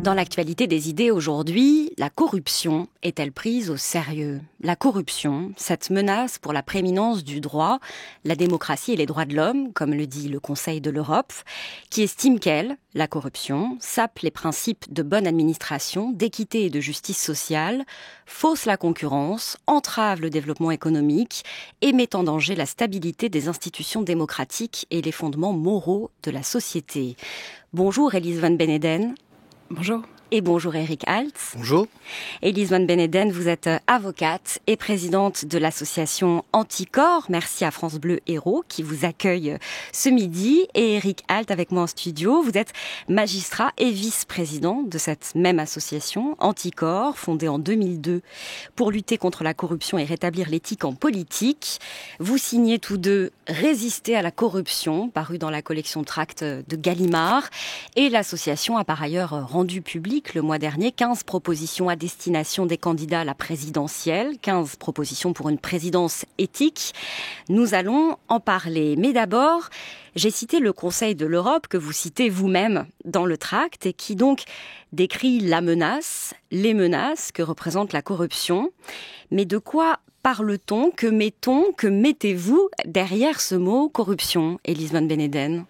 Dans l'actualité des idées aujourd'hui, la corruption est-elle prise au sérieux ? La corruption, cette menace pour la prééminence du droit, la démocratie et les droits de l'homme, comme le dit le Conseil de l'Europe, qui estime qu'elle, la corruption, sape les principes de bonne administration, d'équité et de justice sociale, fausse la concurrence, entrave le développement économique et met en danger la stabilité des institutions démocratiques et les fondements moraux de la société. Bonjour Elise Van Beneden. Bonjour. Et bonjour Eric Altz. Bonjour. Elise Van Beneden, vous êtes avocate et présidente de l'association Anticorps. Merci à France Bleu Héros qui vous accueille ce midi. Et Eric Altz avec moi en studio. Vous êtes magistrat et vice-président de cette même association Anticorps, fondée en 2002 pour lutter contre la corruption et rétablir l'éthique en politique. Vous signez tous deux Résister à la corruption, paru dans la collection Tracts de Gallimard. Et l'association a par ailleurs rendu public le mois dernier 15 propositions à destination des candidats à la présidentielle, 15 propositions pour une présidence éthique. Nous allons en parler. Mais d'abord, j'ai cité le Conseil de l'Europe que vous citez vous-même dans le tract et qui donc décrit la menace, les menaces que représente la corruption. Mais de quoi parle-t-on, que mettez-vous derrière ce mot corruption, Elise Van Beneden ?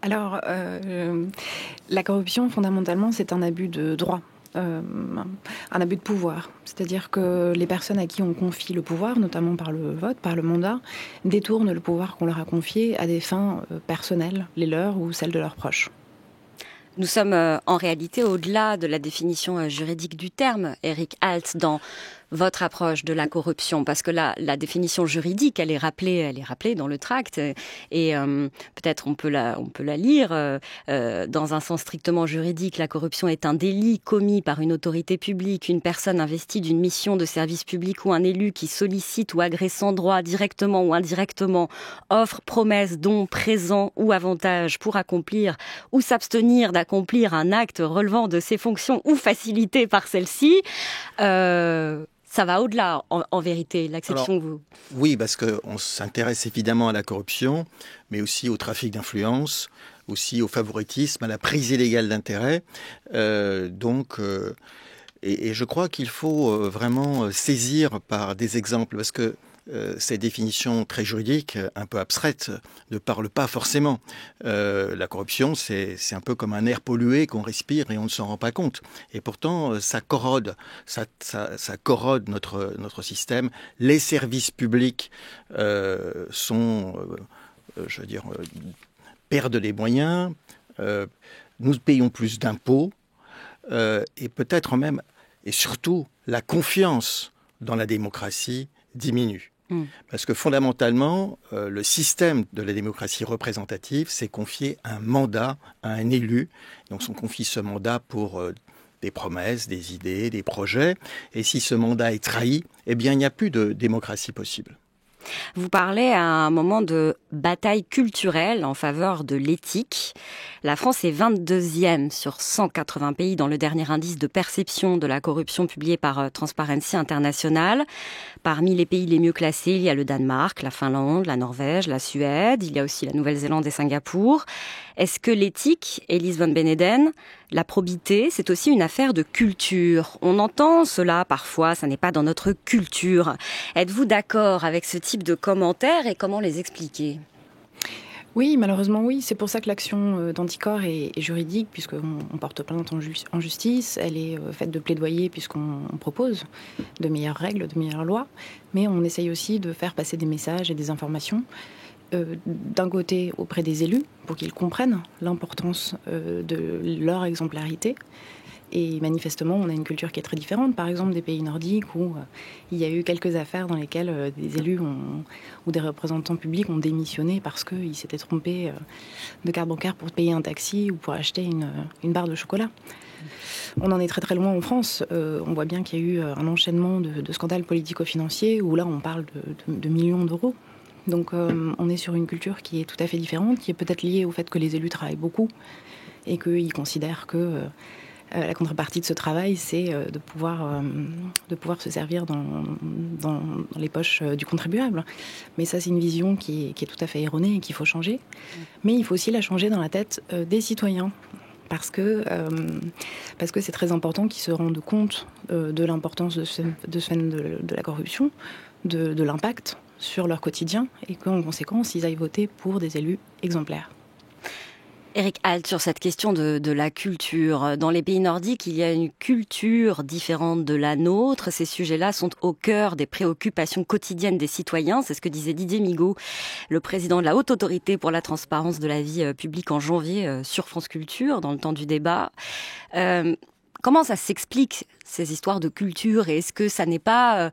Alors, la corruption, fondamentalement, c'est un abus de droit, un abus de pouvoir. C'est-à-dire que les personnes à qui on confie le pouvoir, notamment par le vote, par le mandat, détournent le pouvoir qu'on leur a confié à des fins personnelles, les leurs ou celles de leurs proches. Nous sommes en réalité au-delà de la définition juridique du terme, Eric Altz, dans votre approche de la corruption, parce que la définition juridique, elle est rappelée dans le tract, et peut-être on peut la lire dans un sens strictement juridique. La corruption est un délit commis par une autorité publique, une personne investie d'une mission de service public ou un élu qui sollicite ou agresse sans droit, directement ou indirectement, offre, promesse, don, présent ou avantage pour accomplir ou s'abstenir d'accomplir un acte relevant de ses fonctions ou facilité par celle-ci. Ça va au-delà, en vérité, l'acception que vous... Oui, parce qu'on s'intéresse évidemment à la corruption, mais aussi au trafic d'influence, aussi au favoritisme, à la prise illégale d'intérêt. Et je crois qu'il faut vraiment saisir par des exemples, parce que ces définitions très juridiques, un peu abstraites, ne parlent pas forcément. La corruption, c'est un peu comme un air pollué qu'on respire et on ne s'en rend pas compte. Et pourtant, ça corrode notre système. Les services publics perdent les moyens. Nous payons plus d'impôts et peut-être même, et surtout, la confiance dans la démocratie diminue. Parce que fondamentalement, le système de la démocratie représentative, c'est confier un mandat à un élu. Donc on confie ce mandat pour des promesses, des idées, des projets. Et si ce mandat est trahi, eh bien il n'y a plus de démocratie possible. Vous parlez à un moment de bataille culturelle en faveur de l'éthique. La France est 22e sur 180 pays dans le dernier indice de perception de la corruption publié par Transparency International. Parmi les pays les mieux classés, il y a le Danemark, la Finlande, la Norvège, la Suède. Il y a aussi la Nouvelle-Zélande et Singapour. Est-ce que l'éthique, Elise Van Beneden, la probité, c'est aussi une affaire de culture ? On entend cela parfois, ça n'est pas dans notre culture. Êtes-vous d'accord avec ce type de commentaires et comment les expliquer ? Oui, malheureusement oui. C'est pour ça que l'action d'Anticorps est juridique, puisqu'on porte plainte en justice. Elle est faite de plaidoyer, puisqu'on propose de meilleures règles, de meilleures lois. Mais on essaye aussi de faire passer des messages et des informations d'un côté auprès des élus, pour qu'ils comprennent l'importance de leur exemplarité. Et manifestement, on a une culture qui est très différente. Par exemple, des pays nordiques où il y a eu quelques affaires dans lesquelles des élus ou des représentants publics ont démissionné parce qu'ils s'étaient trompés de carte bancaire pour payer un taxi ou pour acheter une barre de chocolat. On en est très très loin en France. On voit bien qu'il y a eu un enchaînement de scandales politico-financiers où là, on parle de millions d'euros Donc on est sur une culture qui est tout à fait différente, qui est peut-être liée au fait que les élus travaillent beaucoup et qu'ils considèrent que la contrepartie de ce travail, c'est de pouvoir se servir dans les poches du contribuable. Mais ça, c'est une vision qui est tout à fait erronée et qu'il faut changer. Mais il faut aussi la changer dans la tête des citoyens. Parce que c'est très important qu'ils se rendent compte de l'importance de ce phénomène de la corruption, de l'impact sur leur quotidien, et qu'en conséquence, ils aillent voter pour des élus exemplaires. Eric Alt, sur cette question de la culture. Dans les pays nordiques, il y a une culture différente de la nôtre. Ces sujets-là sont au cœur des préoccupations quotidiennes des citoyens. C'est ce que disait Didier Migaud, le président de la Haute Autorité pour la transparence de la vie publique en janvier sur France Culture, dans le temps du débat. Comment ça s'explique, ces histoires de culture? Et est-ce que ça n'est pas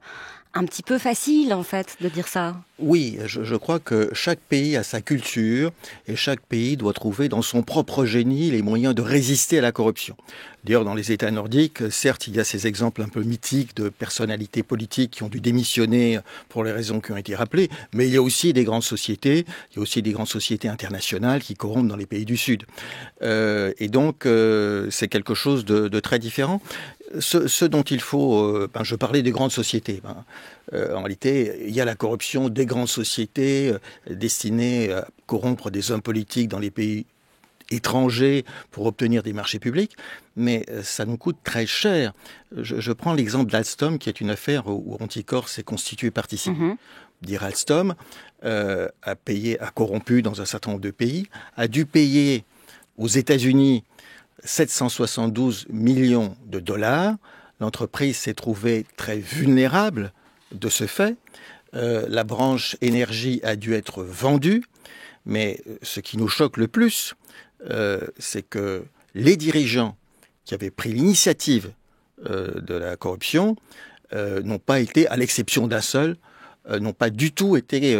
un petit peu facile, en fait, de dire ça? Oui, je crois que chaque pays a sa culture et chaque pays doit trouver dans son propre génie les moyens de résister à la corruption. D'ailleurs, dans les États nordiques, certes, il y a ces exemples un peu mythiques de personnalités politiques qui ont dû démissionner pour les raisons qui ont été rappelées, mais il y a aussi des grandes sociétés, il y a aussi des grandes sociétés internationales qui corrompent dans les pays du Sud. Et donc, c'est quelque chose de très différent. Ce dont il faut... je parlais des grandes sociétés. En réalité, il y a la corruption des grandes sociétés destinées à corrompre des hommes politiques dans les pays étrangers pour obtenir des marchés publics, mais ça nous coûte très cher. Je prends l'exemple d'Alstom, qui est une affaire où Anticor s'est constitué partie civile. Dire Alstom a corrompu dans un certain nombre de pays, a dû payer aux États-Unis 772 millions de dollars. L'entreprise s'est trouvée très vulnérable de ce fait. La branche énergie a dû être vendue, mais ce qui nous choque le plus, c'est que les dirigeants qui avaient pris l'initiative de la corruption n'ont pas été, à l'exception d'un seul, n'ont pas du tout été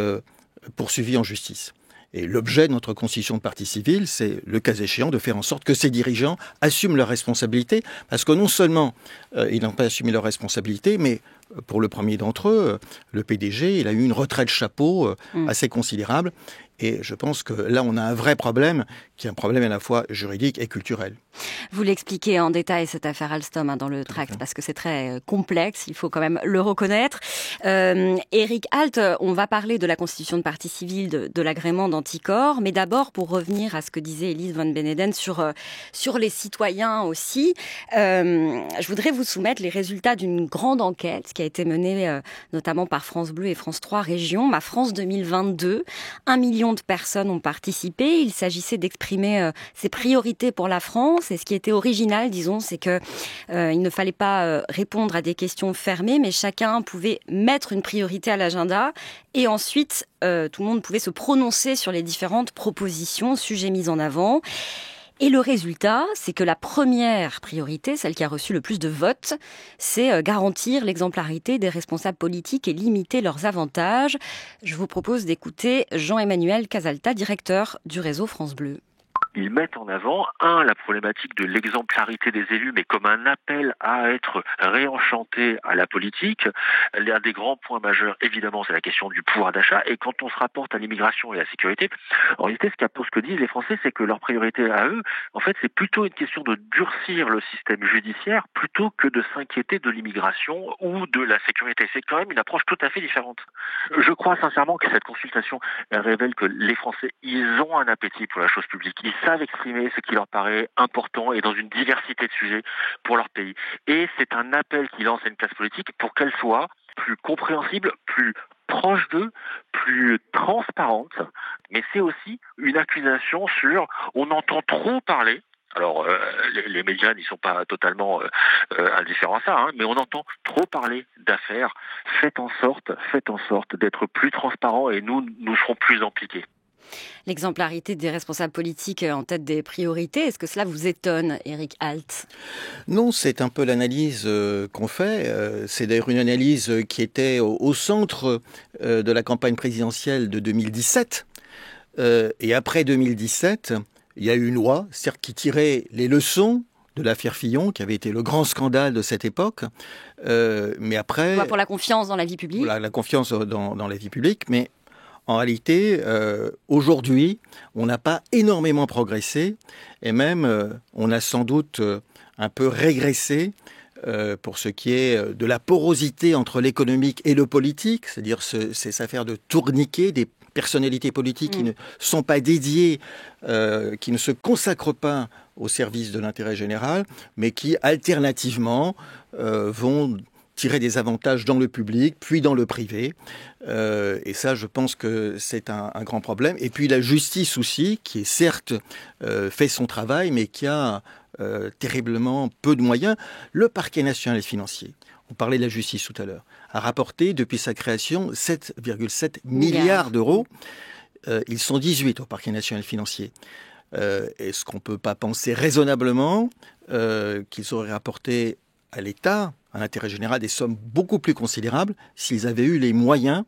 poursuivis en justice. Et l'objet de notre constitution de partie civile, c'est, le cas échéant, de faire en sorte que ces dirigeants assument leurs responsabilités, parce que non seulement ils n'ont pas assumé leurs responsabilités, mais pour le premier d'entre eux, le PDG, il a eu une retraite chapeau assez considérable. Et je pense que là, on a un vrai problème, qui est un problème à la fois juridique et culturel. Vous l'expliquez en détail, cette affaire Alstom, dans le tract, parce que c'est très complexe, il faut quand même le reconnaître. Eric Alt, on va parler de la constitution de partie civile, de l'agrément d'Anticor, mais d'abord, pour revenir à ce que disait Elise Van Beneden sur les citoyens aussi, je voudrais vous soumettre les résultats d'une grande enquête qui a été menée notamment par France Bleu et France 3 Régions, Ma France 2022. 1 million de personnes ont participé. Il s'agissait d'exprimer ses priorités pour la France. Et ce qui était original, disons, c'est que il ne fallait pas répondre à des questions fermées, mais chacun pouvait mettre une priorité à l'agenda. Et ensuite, tout le monde pouvait se prononcer sur les différentes propositions, sujets mis en avant. Et le résultat, c'est que la première priorité, celle qui a reçu le plus de votes, c'est garantir l'exemplarité des responsables politiques et limiter leurs avantages. Je vous propose d'écouter Jean-Emmanuel Casalta, directeur du réseau France Bleu. Ils mettent en avant, la problématique de l'exemplarité des élus, mais comme un appel à être réenchanté à la politique. L'un des grands points majeurs, évidemment, c'est la question du pouvoir d'achat. Et quand on se rapporte à l'immigration et à la sécurité, en réalité, ce que disent les Français, c'est que leur priorité à eux, en fait, c'est plutôt une question de durcir le système judiciaire plutôt que de s'inquiéter de l'immigration ou de la sécurité. C'est quand même une approche tout à fait différente. Je crois sincèrement que cette consultation, elle révèle que les Français, ils ont un appétit pour la chose publique. Ils savent exprimer ce qui leur paraît important et dans une diversité de sujets pour leur pays. Et c'est un appel qu'ils lancent à une classe politique pour qu'elle soit plus compréhensible, plus proche d'eux, plus transparente. Mais c'est aussi une accusation sur on entend trop parler. Alors, les médias n'y sont pas totalement indifférents à ça, mais on entend trop parler d'affaires. Faites en sorte d'être plus transparent et nous serons plus impliqués. L'exemplarité des responsables politiques en tête des priorités, est-ce que cela vous étonne, Eric Alt? Non, c'est un peu l'analyse qu'on fait. C'est d'ailleurs une analyse qui était au centre de la campagne présidentielle de 2017. Et après 2017, il y a eu une loi, certes, qui tirait les leçons de l'affaire Fillon, qui avait été le grand scandale de cette époque. Mais après... Pour la confiance dans la vie publique. Voilà, la confiance dans la vie publique, mais... en réalité, aujourd'hui, on n'a pas énormément progressé et même on a sans doute un peu régressé pour ce qui est de la porosité entre l'économique et le politique, c'est-à-dire ces affaires de tourniquet, des personnalités politiques qui ne sont pas dédiées, qui ne se consacrent pas au service de l'intérêt général, mais qui, alternativement, vont tirer des avantages dans le public, puis dans le privé. Et ça, je pense que c'est un grand problème. Et puis la justice aussi, qui, certes, fait son travail, mais qui a terriblement peu de moyens. Le parquet national financier, on parlait de la justice tout à l'heure, a rapporté depuis sa création 7,7 milliards d'euros. Ils sont 18 au parquet national financier. Est-ce qu'on ne peut pas penser raisonnablement qu'ils auraient rapporté à l'État, à l'intérêt général, des sommes beaucoup plus considérables s'ils avaient eu les moyens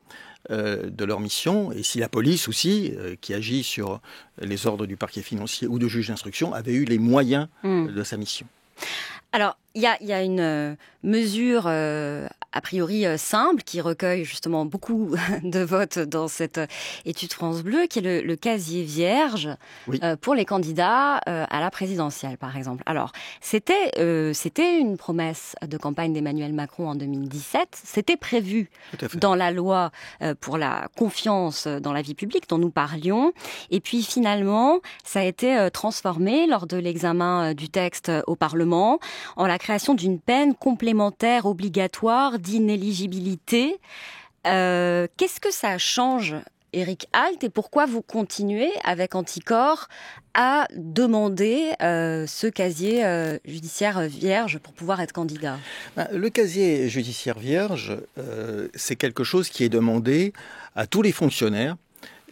de leur mission, et si la police aussi, qui agit sur les ordres du parquet financier ou de juge d'instruction, avait eu les moyens de sa mission. Alors, il y a une mesure a priori simple qui recueille justement beaucoup de votes dans cette étude France Bleu, qui est le casier vierge pour les candidats à la présidentielle, par exemple. Alors, c'était une promesse de campagne d'Emmanuel Macron en 2017. C'était prévu dans la loi pour la confiance dans la vie publique dont nous parlions. Et puis finalement, ça a été transformé lors de l'examen du texte au Parlement en la création d'une peine complémentaire obligatoire d'inéligibilité. Qu'est-ce que ça change, Eric Alt, et pourquoi vous continuez avec Anticor à demander ce casier judiciaire vierge pour pouvoir être candidat? Le casier judiciaire vierge, c'est quelque chose qui est demandé à tous les fonctionnaires,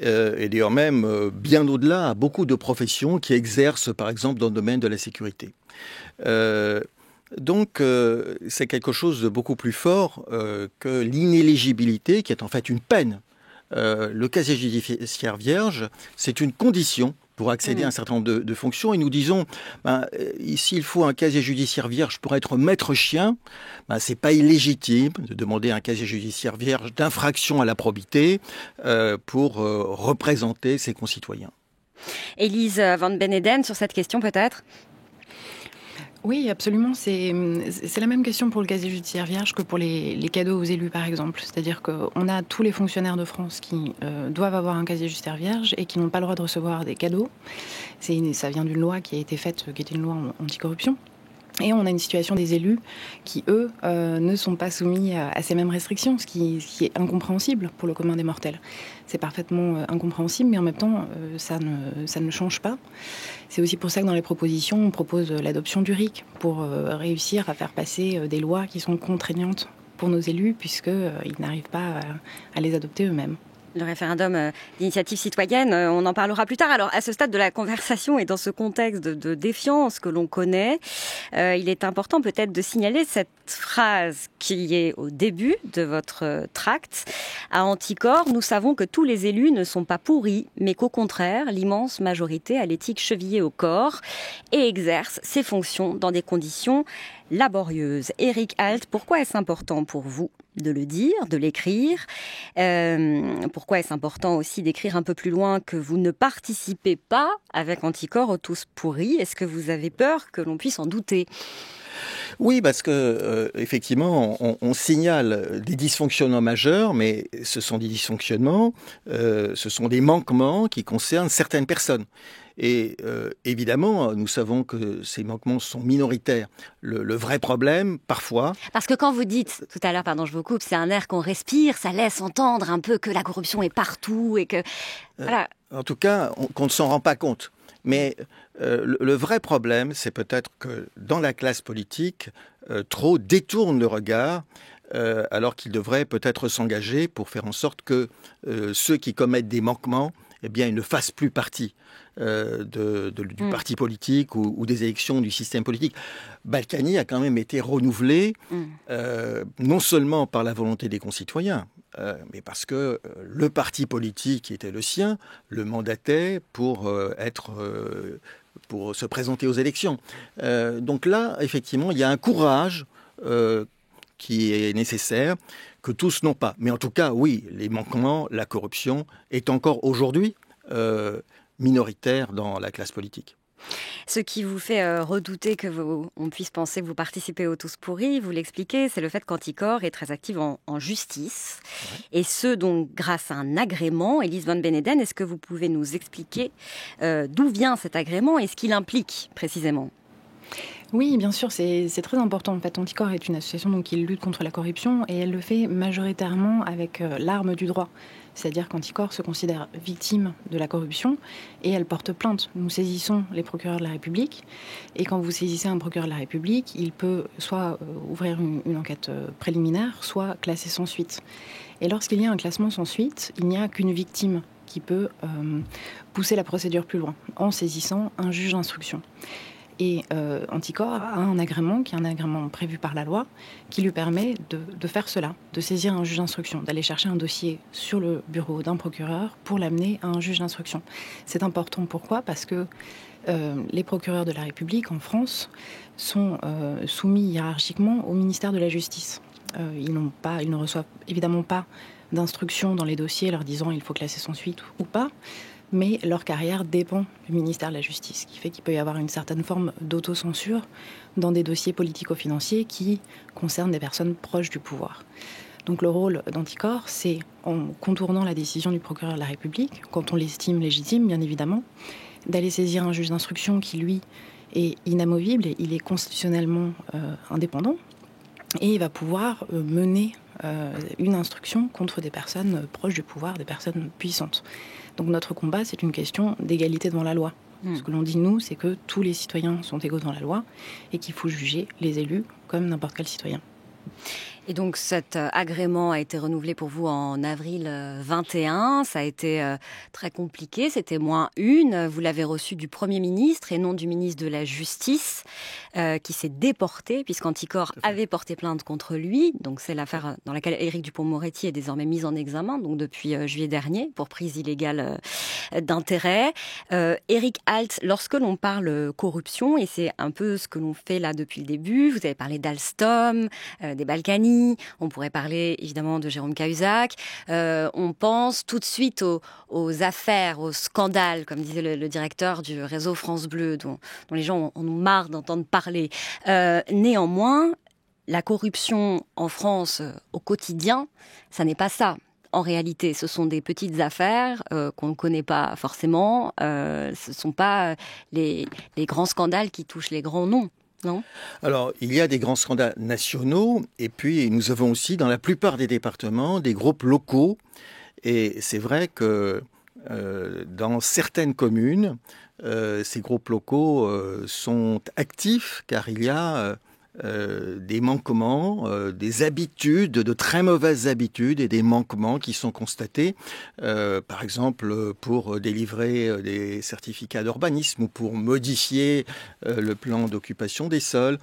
et d'ailleurs même bien au-delà à beaucoup de professions qui exercent par exemple dans le domaine de la sécurité. Donc, c'est quelque chose de beaucoup plus fort que l'inéligibilité, qui est en fait une peine. Le casier judiciaire vierge, c'est une condition pour accéder à un certain nombre de fonctions. Et nous disons, ici, il faut un casier judiciaire vierge pour être maître chien. C'est pas illégitime de demander un casier judiciaire vierge d'infraction à la probité pour représenter ses concitoyens. Élise Van Beneden, sur cette question peut-être ? Oui, absolument. C'est la même question pour le casier judiciaire vierge que pour les cadeaux aux élus, par exemple. C'est-à-dire qu'on a tous les fonctionnaires de France qui doivent avoir un casier judiciaire vierge et qui n'ont pas le droit de recevoir des cadeaux. Ça vient d'une loi qui a été faite, qui était une loi anticorruption. Et on a une situation des élus qui, eux, ne sont pas soumis à ces mêmes restrictions, ce qui est incompréhensible pour le commun des mortels. C'est parfaitement incompréhensible, mais en même temps, ça ne change pas. C'est aussi pour ça que dans les propositions, on propose l'adoption du RIC pour réussir à faire passer des lois qui sont contraignantes pour nos élus, puisqu'ils n'arrivent pas à les adopter eux-mêmes. Le référendum d'initiative citoyenne, on en parlera plus tard. Alors, à ce stade de la conversation et dans ce contexte de défiance que l'on connaît, il est important peut-être de signaler cette phrase qui est au début de votre tract. À Anticor, nous savons que tous les élus ne sont pas pourris, mais qu'au contraire, l'immense majorité a l'éthique chevillée au corps et exerce ses fonctions dans des conditions laborieuses. Eric Alt, pourquoi est-ce important pour vous de le dire, de l'écrire? Pourquoi est-ce important aussi d'écrire un peu plus loin que vous ne participez pas avec Anticor aux tous pourris? Est-ce que vous avez peur que l'on puisse en douter? Oui, parce que effectivement, on signale des dysfonctionnements majeurs, mais ce sont des dysfonctionnements, ce sont des manquements qui concernent certaines personnes. Et évidemment, nous savons que ces manquements sont minoritaires. Le vrai problème, parfois... Parce que quand vous dites, tout à l'heure, pardon, je vous coupe, c'est un air qu'on respire, ça laisse entendre un peu que la corruption est partout et que... Voilà. En tout cas, qu'on ne s'en rend pas compte. Mais le vrai problème, c'est peut-être que dans la classe politique, trop détourne le regard, alors qu'ils devraient peut-être s'engager pour faire en sorte que ceux qui commettent des manquements, eh bien, ils ne fassent plus partie du parti politique ou des élections du système politique. Balkany a quand même été renouvelé, non seulement par la volonté des concitoyens, mais parce que le parti politique qui était le sien le mandatait pour se présenter aux élections. Donc là, effectivement, il y a un courage qui est nécessaire, que tous n'ont pas. Mais en tout cas, oui, les manquements, la corruption est encore aujourd'hui minoritaire dans la classe politique. Ce qui vous fait redouter on puisse penser que vous participez aux Tous Pourris, vous l'expliquez, c'est le fait qu'Anticor est très active en justice. Ouais. Et ce, donc, grâce à un agrément. Élise Van Beneden, est-ce que vous pouvez nous expliquer d'où vient cet agrément et ce qu'il implique précisément ? Oui, bien sûr, c'est très important. En fait, Anticor est une association donc, qui lutte contre la corruption et elle le fait majoritairement avec l'arme du droit. C'est-à-dire qu'Anticor se considère victime de la corruption et elle porte plainte. Nous saisissons les procureurs de la République et quand vous saisissez un procureur de la République, il peut soit ouvrir une enquête préliminaire, soit classer sans suite. Et lorsqu'il y a un classement sans suite, il n'y a qu'une victime qui peut pousser la procédure plus loin en saisissant un juge d'instruction. Et Anticor a un agrément, qui est un agrément prévu par la loi, qui lui permet de faire cela, de saisir un juge d'instruction, d'aller chercher un dossier sur le bureau d'un procureur pour l'amener à un juge d'instruction. C'est important, pourquoi ? Parce que les procureurs de la République en France sont soumis hiérarchiquement au ministère de la Justice. Ils ne reçoivent évidemment pas d'instructions dans les dossiers leur disant il faut classer sans suite ou pas, mais leur carrière dépend du ministère de la Justice, ce qui fait qu'il peut y avoir une certaine forme d'autocensure dans des dossiers politico-financiers qui concernent des personnes proches du pouvoir. Donc le rôle d'Anticor, c'est, en contournant la décision du procureur de la République, quand on l'estime légitime, bien évidemment, d'aller saisir un juge d'instruction qui, lui, est inamovible et il est constitutionnellement indépendant, et il va pouvoir mener une instruction contre des personnes proches du pouvoir, des personnes puissantes. Donc notre combat, c'est une question d'égalité devant la loi. Ce que l'on dit, nous, c'est que tous les citoyens sont égaux devant la loi et qu'il faut juger les élus comme n'importe quel citoyen. Et donc cet agrément a été renouvelé pour vous en avril 21. Ça a été très compliqué, c'était -1. Vous l'avez reçu du Premier ministre et non du ministre de la Justice qui s'est déporté puisqu'Anticor avait porté plainte contre lui. Donc c'est l'affaire dans laquelle Éric Dupond-Moretti est désormais mis en examen, donc depuis juillet dernier, pour prise illégale d'intérêt. Eric Alt, lorsque l'on parle corruption, et c'est un peu ce que l'on fait là depuis le début, vous avez parlé d'Alstom, des Balkany, on pourrait parler évidemment de Jérôme Cahuzac. On pense tout de suite aux affaires, aux scandales, comme disait le directeur du réseau France Bleu, dont les gens ont marre d'entendre parler. Néanmoins, la corruption en France au quotidien, ça n'est pas ça. En réalité, ce sont des petites affaires qu'on ne connaît pas forcément. Ce ne sont pas les grands scandales qui touchent les grands noms. Non. Alors, il y a des grands scandales nationaux, et puis nous avons aussi, dans la plupart des départements, des groupes locaux. Et c'est vrai que dans certaines communes, ces groupes locaux sont actifs, car il y a des manquements, des habitudes, de très mauvaises habitudes et des manquements qui sont constatés, par exemple pour délivrer des certificats d'urbanisme ou pour modifier le plan d'occupation des sols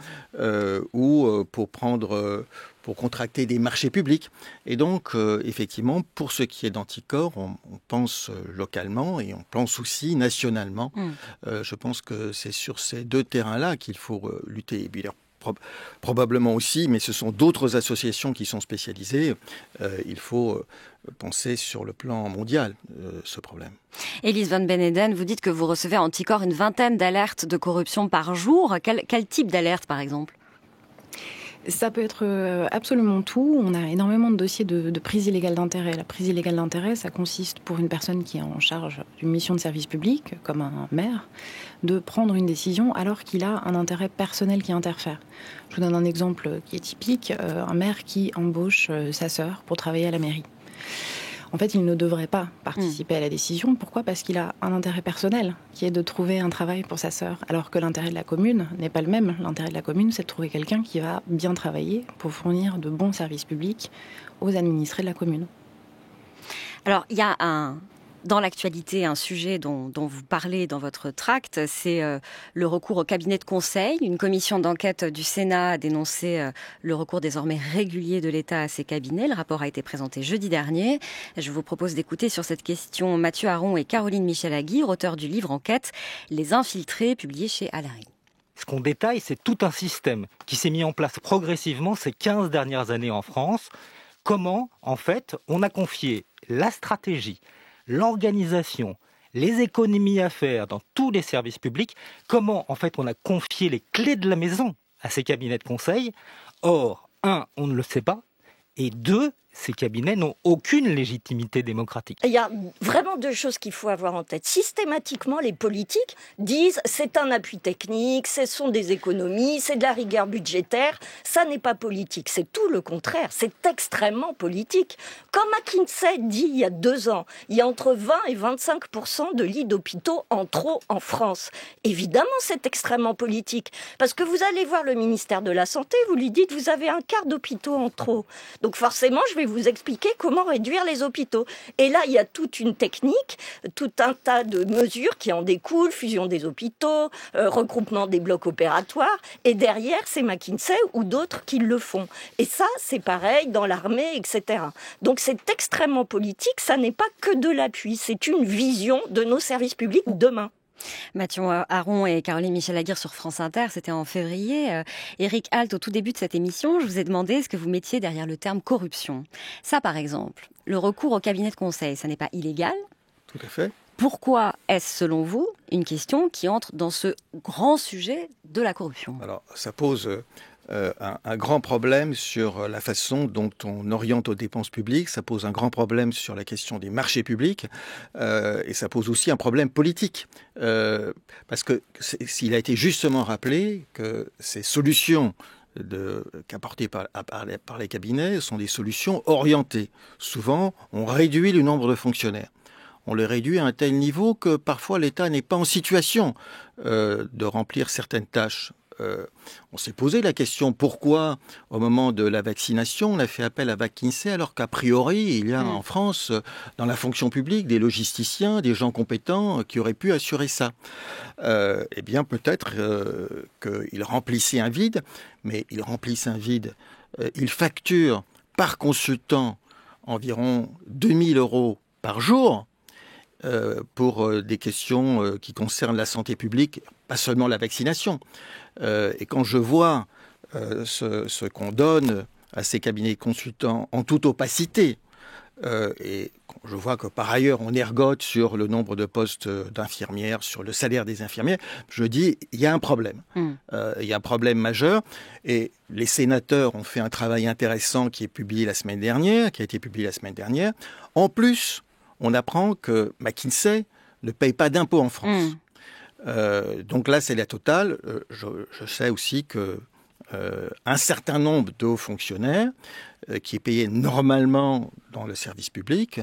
ou pour contracter des marchés publics. Et donc, effectivement, pour ce qui est d'Anticor, on pense localement et on pense aussi nationalement. Je pense que c'est sur ces deux terrains-là qu'il faut lutter. Et puis, probablement aussi, mais ce sont d'autres associations qui sont spécialisées. Il faut penser sur le plan mondial ce problème. Élise Van Beneden, vous dites que vous recevez à Anticor une vingtaine d'alertes de corruption par jour. Quel type d'alerte, par exemple ? Ça peut être absolument tout. On a énormément de dossiers de prise illégale d'intérêt. La prise illégale d'intérêt, ça consiste pour une personne qui est en charge d'une mission de service public, comme un maire, de prendre une décision alors qu'il a un intérêt personnel qui interfère. Je vous donne un exemple qui est typique. Un maire qui embauche sa sœur pour travailler à la mairie. En fait, il ne devrait pas participer à la décision. Pourquoi ? Parce qu'il a un intérêt personnel, qui est de trouver un travail pour sa sœur. Alors que l'intérêt de la commune n'est pas le même. L'intérêt de la commune, c'est de trouver quelqu'un qui va bien travailler pour fournir de bons services publics aux administrés de la commune. Alors, il y a dans l'actualité, un sujet dont vous parlez dans votre tract, c'est le recours au cabinet de conseil. Une commission d'enquête du Sénat a dénoncé le recours désormais régulier de l'État à ces cabinets. Le rapport a été présenté jeudi dernier. Je vous propose d'écouter sur cette question Mathieu Aron et Caroline Michel-Aguirre, auteurs du livre Enquête, Les Infiltrés, publié chez Alary. Ce qu'on détaille, c'est tout un système qui s'est mis en place progressivement ces 15 dernières années en France. Comment, en fait, on a confié la stratégie, l'organisation, les économies à faire dans tous les services publics, comment, en fait, on a confié les clés de la maison à ces cabinets de conseil. Or, 1, on ne le sait pas, et 2, ces cabinets n'ont aucune légitimité démocratique. Il y a vraiment deux choses qu'il faut avoir en tête. Systématiquement, les politiques disent c'est un appui technique, ce sont des économies, c'est de la rigueur budgétaire. Ça n'est pas politique, c'est tout le contraire. C'est extrêmement politique. Comme McKinsey dit il y a 2 ans, il y a entre 20 et 25% de lits d'hôpitaux en trop en France. Évidemment, c'est extrêmement politique. Parce que vous allez voir le ministère de la Santé, vous lui dites vous avez 1/4 d'hôpitaux en trop. Donc forcément, je vais vous expliquer comment réduire les hôpitaux. Et là, il y a toute une technique, tout un tas de mesures qui en découlent, fusion des hôpitaux, regroupement des blocs opératoires, et derrière, c'est McKinsey ou d'autres qui le font. Et ça, c'est pareil dans l'armée, etc. Donc c'est extrêmement politique, ça n'est pas que de l'appui, c'est une vision de nos services publics demain. Mathieu Aron et Caroline Michel-Aguirre sur France Inter, c'était en février. Éric Alt, au tout début de cette émission, je vous ai demandé ce que vous mettiez derrière le terme corruption. Ça, par exemple, le recours au cabinet de conseil, ça n'est pas illégal ? Tout à fait. Pourquoi est-ce, selon vous, une question qui entre dans ce grand sujet de la corruption ? Alors, ça pose un grand problème sur la façon dont on oriente aux dépenses publiques, ça pose un grand problème sur la question des marchés publics, et ça pose aussi un problème politique. Parce que s'il a été justement rappelé que ces solutions qu'apportées par les cabinets sont des solutions orientées. Souvent, on réduit le nombre de fonctionnaires. On les réduit à un tel niveau que parfois l'État n'est pas en situation de remplir certaines tâches. On s'est posé la question pourquoi, au moment de la vaccination, on a fait appel à McKinsey alors qu'a priori, il y a en France, dans la fonction publique, des logisticiens, des gens compétents qui auraient pu assurer ça. Eh bien, peut-être qu'ils remplissaient un vide, mais ils remplissent un vide. Ils facturent par consultant environ 2 000 € par jour pour des questions qui concernent la santé publique, pas seulement la vaccination. Et quand je vois ce qu'on donne à ces cabinets de consultants en toute opacité, et quand je vois que par ailleurs on ergote sur le nombre de postes d'infirmières, sur le salaire des infirmières, je dis il y a un problème. Il y a un problème majeur. Et les sénateurs ont fait un travail intéressant qui a été publié la semaine dernière. En plus, on apprend que McKinsey ne paye pas d'impôts en France. Donc là, c'est la totale. Je sais aussi que un certain nombre de hauts fonctionnaires qui est payé normalement dans le service public,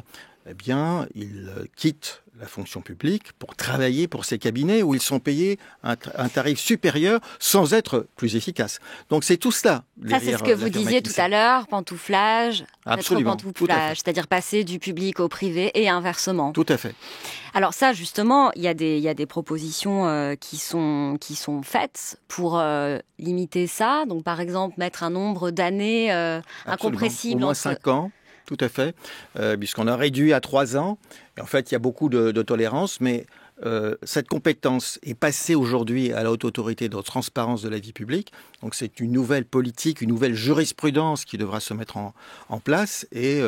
eh bien, ils quittent la fonction publique pour travailler pour ces cabinets où ils sont payés un tarif supérieur sans être plus efficaces. Donc c'est tout cela. Ça, c'est ce que vous disiez tout à l'heure, pantouflage, rétro-pantouflage, c'est-à-dire passer du public au privé et inversement. Tout à fait. Alors ça, justement, il y a des propositions qui sont faites pour limiter ça. Donc, par exemple, mettre un nombre d'années incompressible. Au moins 5 ans. Tout à fait, puisqu'on a réduit à 3 ans. Et en fait, il y a beaucoup de tolérance, mais cette compétence est passée aujourd'hui à la Haute Autorité de transparence de la vie publique. Donc c'est une nouvelle politique, une nouvelle jurisprudence qui devra se mettre en place. Et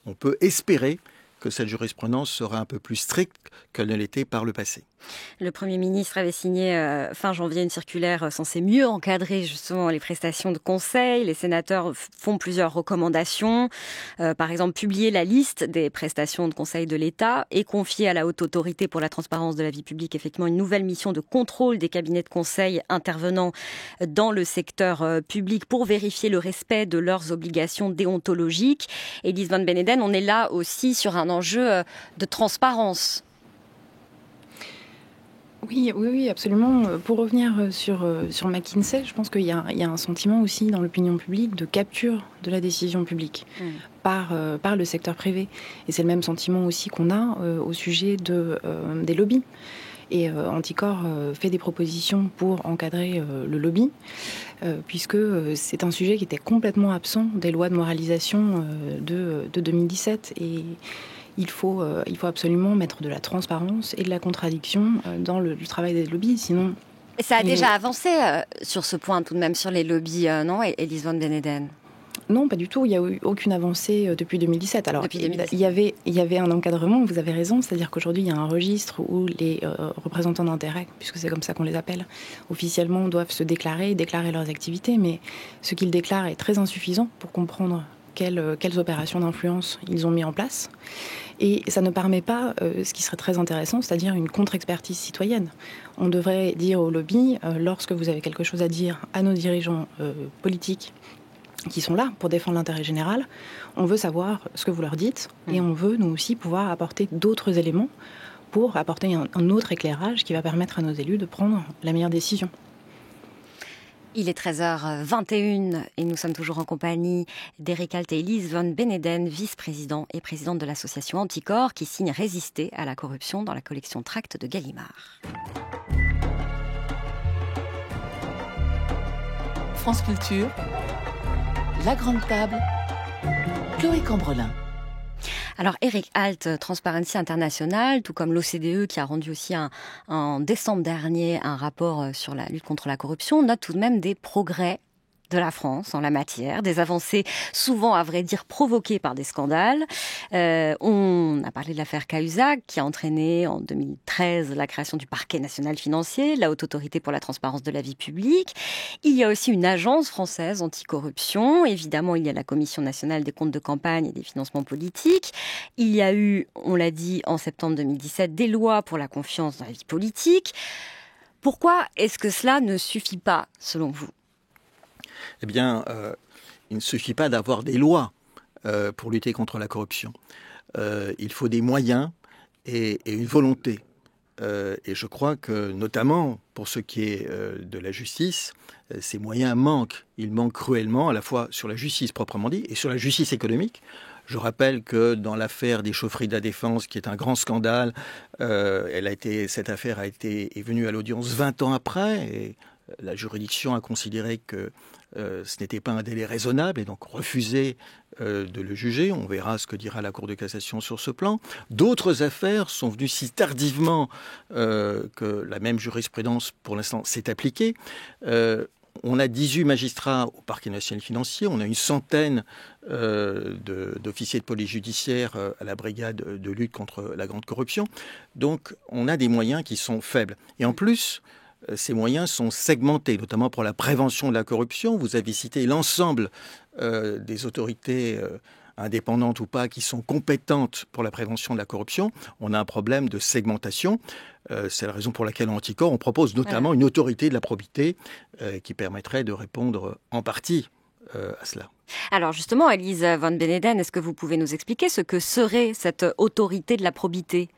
on peut espérer que cette jurisprudence sera un peu plus stricte qu'elle ne l'était par le passé. Le Premier ministre avait signé fin janvier une circulaire censée mieux encadrer justement les prestations de conseil. Les sénateurs font plusieurs recommandations. Par exemple, publier la liste des prestations de conseil de l'État et confier à la Haute Autorité pour la transparence de la vie publique effectivement une nouvelle mission de contrôle des cabinets de conseil intervenant dans le secteur public pour vérifier le respect de leurs obligations déontologiques. Élise Van Beneden, on est là aussi sur un enjeu de transparence. Oui, absolument. Pour revenir sur McKinsey, je pense qu'il y a un sentiment aussi dans l'opinion publique de capture de la décision publique par le secteur privé. Et c'est le même sentiment aussi qu'on a au sujet des lobbies. Et Anticor fait des propositions pour encadrer le lobby, puisque c'est un sujet qui était complètement absent des lois de moralisation de 2017. Et il faut absolument mettre de la transparence et de la contradiction dans le travail des lobbies. Sinon, Ça a déjà avancé sur ce point, tout de même, sur les lobbies, non, Élise Van Beneden? Non, pas du tout. Il n'y a eu aucune avancée depuis 2017. Alors, Depuis 2017. il y avait un encadrement, vous avez raison, c'est-à-dire qu'aujourd'hui, il y a un registre où les représentants d'intérêt, puisque c'est comme ça qu'on les appelle, officiellement doivent se déclarer leurs activités, mais ce qu'ils déclarent est très insuffisant pour comprendre quelles opérations d'influence ils ont mis en place. Et ça ne permet pas ce qui serait très intéressant, c'est-à-dire une contre-expertise citoyenne. On devrait dire au lobby, lorsque vous avez quelque chose à dire à nos dirigeants politiques, qui sont là pour défendre l'intérêt général, on veut savoir ce que vous leur dites et on veut, nous aussi, pouvoir apporter d'autres éléments pour apporter un autre éclairage qui va permettre à nos élus de prendre la meilleure décision. Il est 13h21 et nous sommes toujours en compagnie d'Eric Alt et Élise Van Beneden, vice-président et présidente de l'association Anticorps qui signe Résister à la corruption dans la collection Tracts de Gallimard. France Culture, La Grande Table, Chloé Cambrelin. Alors Eric Alt, Transparency International, tout comme l'OCDE qui a rendu aussi en décembre dernier un rapport sur la lutte contre la corruption, note tout de même des progrès de la France en la matière, des avancées souvent, à vrai dire, provoquées par des scandales. On a parlé de l'affaire Cahuzac qui a entraîné en 2013 la création du parquet national financier, la haute autorité pour la transparence de la vie publique. Il y a aussi une agence française anticorruption. Évidemment, il y a la Commission nationale des comptes de campagne et des financements politiques. Il y a eu, on l'a dit, en septembre 2017, des lois pour la confiance dans la vie politique. Pourquoi est-ce que cela ne suffit pas, selon vous ? Eh bien, il ne suffit pas d'avoir des lois pour lutter contre la corruption. Il faut des moyens et une volonté. Et je crois que, notamment pour ce qui est de la justice, ces moyens manquent. Ils manquent cruellement, à la fois sur la justice proprement dit et sur la justice économique. Je rappelle que dans l'affaire des chaufferies de la Défense, qui est un grand scandale, cette affaire est venue à l'audience 20 ans après, et la juridiction a considéré que ce n'était pas un délai raisonnable et donc refusé de le juger. On verra ce que dira la Cour de cassation sur ce plan. D'autres affaires sont venues si tardivement que la même jurisprudence, pour l'instant, s'est appliquée. On a 18 magistrats au parquet national financier, on a une centaine d'officiers de police judiciaire à la brigade de lutte contre la grande corruption. Donc on a des moyens qui sont faibles. Et en plus, ces moyens sont segmentés, notamment pour la prévention de la corruption. Vous avez cité l'ensemble des autorités indépendantes ou pas, qui sont compétentes pour la prévention de la corruption. On a un problème de segmentation. C'est la raison pour laquelle en Anticorps, on propose notamment une autorité de la probité qui permettrait de répondre en partie à cela. Alors justement, Élise Van Beneden, est-ce que vous pouvez nous expliquer ce que serait cette autorité de la probité ?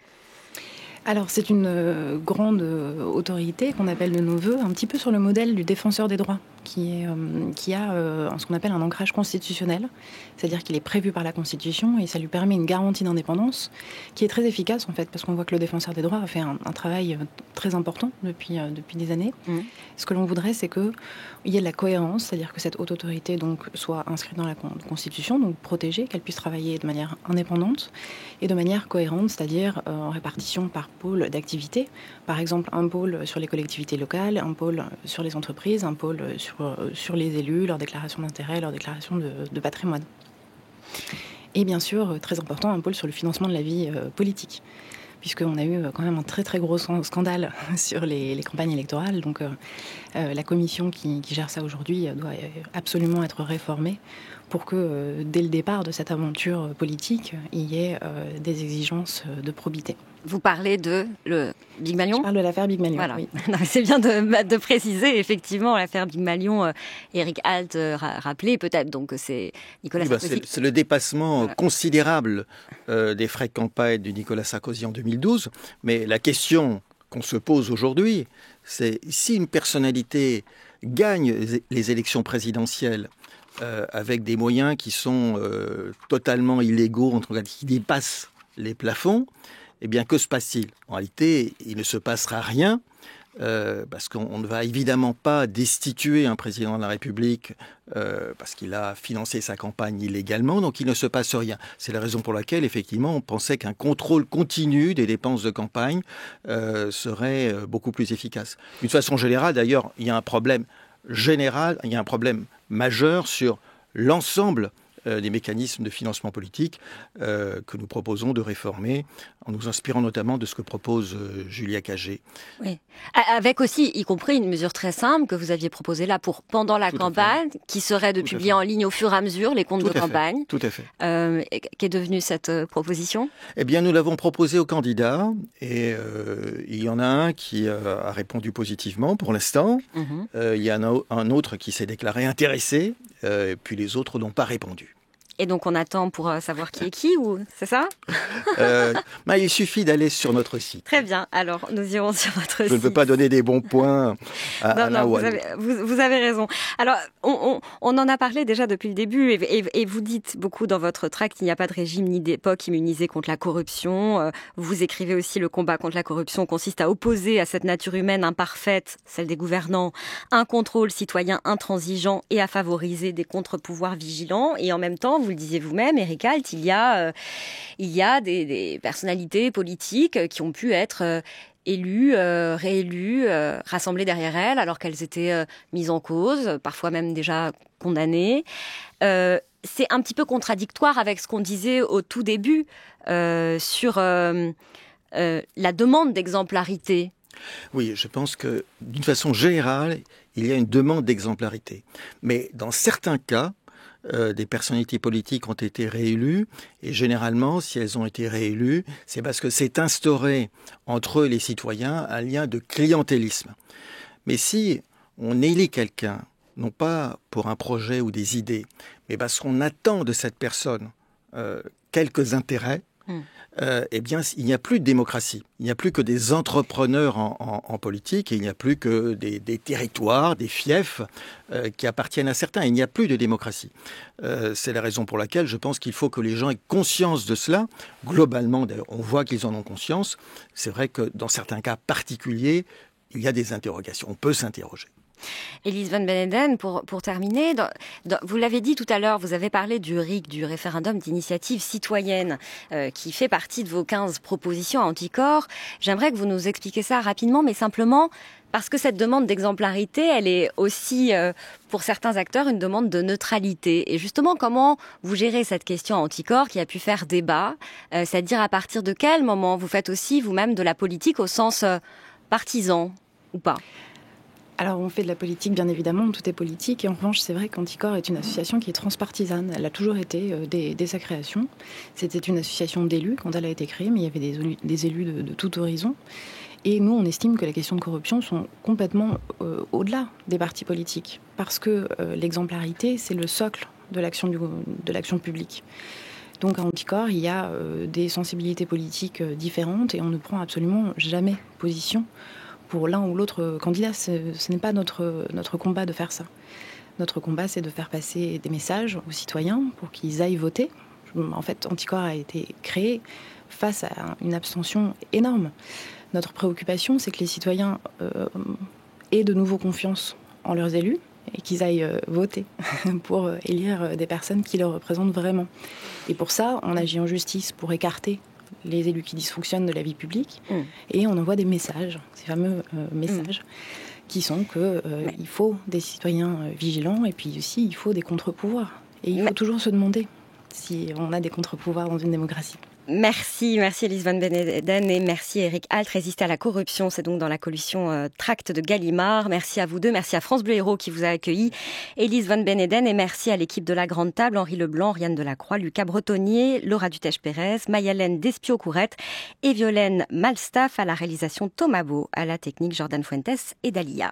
Alors, c'est une grande autorité qu'on appelle de nos voeux, un petit peu sur le modèle du défenseur des droits, qui a ce qu'on appelle un ancrage constitutionnel, c'est-à-dire qu'il est prévu par la Constitution et ça lui permet une garantie d'indépendance qui est très efficace en fait, parce qu'on voit que le défenseur des droits a fait un travail très important depuis des années. Ce que l'on voudrait, c'est qu'il y ait de la cohérence, c'est-à-dire que cette haute autorité donc, soit inscrite dans la Constitution, donc protégée, qu'elle puisse travailler de manière indépendante et de manière cohérente, c'est-à-dire en répartition par pôle d'activité. Par exemple, un pôle sur les collectivités locales, un pôle sur les entreprises, un pôle sur les élus, leur déclaration d'intérêt, leur déclaration de patrimoine. Et bien sûr, très important, un pôle sur le financement de la vie politique, puisqu'on a eu quand même un très très gros scandale sur les campagnes électorales. Donc la commission qui gère ça aujourd'hui doit absolument être réformée pour que dès le départ de cette aventure politique, il y ait des exigences de probité. Vous parlez de le Big Malion ? Je parle de l'affaire Big Malion, voilà. Oui. C'est bien de préciser, effectivement, l'affaire Big Malion, Eric Alt rappelé peut-être, donc c'est Nicolas Sarkozy. C'est le dépassement considérable des frais de campagne de Nicolas Sarkozy en 2012, mais la question qu'on se pose aujourd'hui, c'est si une personnalité gagne les élections présidentielles avec des moyens qui sont totalement illégaux, en tout cas qui dépassent les plafonds, eh bien, que se passe-t-il ? En réalité, il ne se passera rien, parce qu'on ne va évidemment pas destituer un président de la République parce qu'il a financé sa campagne illégalement, donc il ne se passe rien. C'est la raison pour laquelle, effectivement, on pensait qu'un contrôle continu des dépenses de campagne serait beaucoup plus efficace. D'une façon générale, d'ailleurs, il y a un problème général, il y a un problème majeur sur l'ensemble des mécanismes de financement politique que nous proposons de réformer en nous inspirant notamment de ce que propose Julia Cagé. Oui. Avec aussi, y compris une mesure très simple que vous aviez proposée là pour pendant la campagne, qui serait de publier en ligne au fur et à mesure les comptes de campagne. Tout à fait. Qu'est devenue cette proposition ? Eh bien, nous l'avons proposée aux candidats et il y en a un qui a répondu positivement pour l'instant. Il y en a un autre qui s'est déclaré intéressé et puis les autres n'ont pas répondu. Et donc on attend pour savoir qui est qui, ou c'est ça ? Il suffit d'aller sur notre site. Très bien, alors nous irons sur votre site. Je ne veux pas donner des bons points à l'un ou à l'autre. Vous avez raison. Alors on en a parlé déjà depuis le début et vous dites beaucoup dans votre tract qu'il n'y a pas de régime ni d'époque immunisé contre la corruption. Vous écrivez aussi: le combat contre la corruption consiste à opposer à cette nature humaine imparfaite, celle des gouvernants, un contrôle citoyen intransigeant et à favoriser des contre-pouvoirs vigilants. Et en même temps, vous le disiez vous-même, Éric Alt, il y a des personnalités politiques qui ont pu être élues, réélues, rassemblées derrière elles, alors qu'elles étaient mises en cause, parfois même déjà condamnées. C'est un petit peu contradictoire avec ce qu'on disait au tout début sur la demande d'exemplarité. Oui, je pense que d'une façon générale, il y a une demande d'exemplarité. Mais dans certains cas, des personnalités politiques ont été réélues, et généralement, si elles ont été réélues, c'est parce que c'est instauré entre les citoyens un lien de clientélisme. Mais si on élit quelqu'un, non pas pour un projet ou des idées, mais parce qu'on attend de cette personne quelques intérêts, eh bien, il n'y a plus de démocratie. Il n'y a plus que des entrepreneurs en politique, et il n'y a plus que des territoires, des fiefs qui appartiennent à certains. Il n'y a plus de démocratie. C'est la raison pour laquelle je pense qu'il faut que les gens aient conscience de cela. Globalement, d'ailleurs, on voit qu'ils en ont conscience. C'est vrai que dans certains cas particuliers, il y a des interrogations. On peut s'interroger. Élise Van Beneden, pour terminer, vous l'avez dit tout à l'heure, vous avez parlé du RIC, du référendum d'initiative citoyenne, qui fait partie de vos 15 propositions anti-corps. J'aimerais que vous nous expliquiez ça rapidement, mais simplement parce que cette demande d'exemplarité, elle est aussi, pour certains acteurs, une demande de neutralité. Et justement, comment vous gérez cette question anti-corps qui a pu faire débat, c'est-à-dire à partir de quel moment vous faites aussi vous-même de la politique au sens partisan ou pas ? Alors, on fait de la politique, bien évidemment, tout est politique. Et en revanche, c'est vrai qu'Anticorps est une association qui est transpartisane. Elle a toujours été dès sa création. C'était une association d'élus quand elle a été créée, mais il y avait des élus de tout horizon. Et nous, on estime que les questions de corruption sont complètement au-delà des partis politiques. Parce que l'exemplarité, c'est le socle de l'action publique. Donc à Anticorps, il y a des sensibilités politiques différentes et on ne prend absolument jamais position pour l'un ou l'autre candidat. Ce n'est pas notre combat de faire ça. Notre combat, c'est de faire passer des messages aux citoyens pour qu'ils aillent voter. En fait, Anticorps a été créé face à une abstention énorme. Notre préoccupation, c'est que les citoyens aient de nouveau confiance en leurs élus et qu'ils aillent voter pour élire des personnes qui les représentent vraiment. Et pour ça, on agit en justice pour écarter les élus qui dysfonctionnent de la vie publique, et on envoie des messages, ces fameux messages, qui sont qu'il faut des citoyens vigilants, et puis aussi il faut des contre-pouvoirs. Et il faut toujours se demander si on a des contre-pouvoirs dans une démocratie. Merci Élise Van Beneden et merci Éric Alt. Résister à la corruption, c'est donc dans la collection Tract de Gallimard. Merci à vous deux, merci à France Bleu Héros qui vous a accueilli, Élise Van Beneden, et merci à l'équipe de La Grande Table, Henri Leblanc, Rianne Delacroix, Lucas Bretonnier, Laura Dutèche-Pérez, Mayalène Despio-Courette et Violaine Malstaff, à la réalisation Thomas Beau, à la technique Jordan Fuentes et Dalia.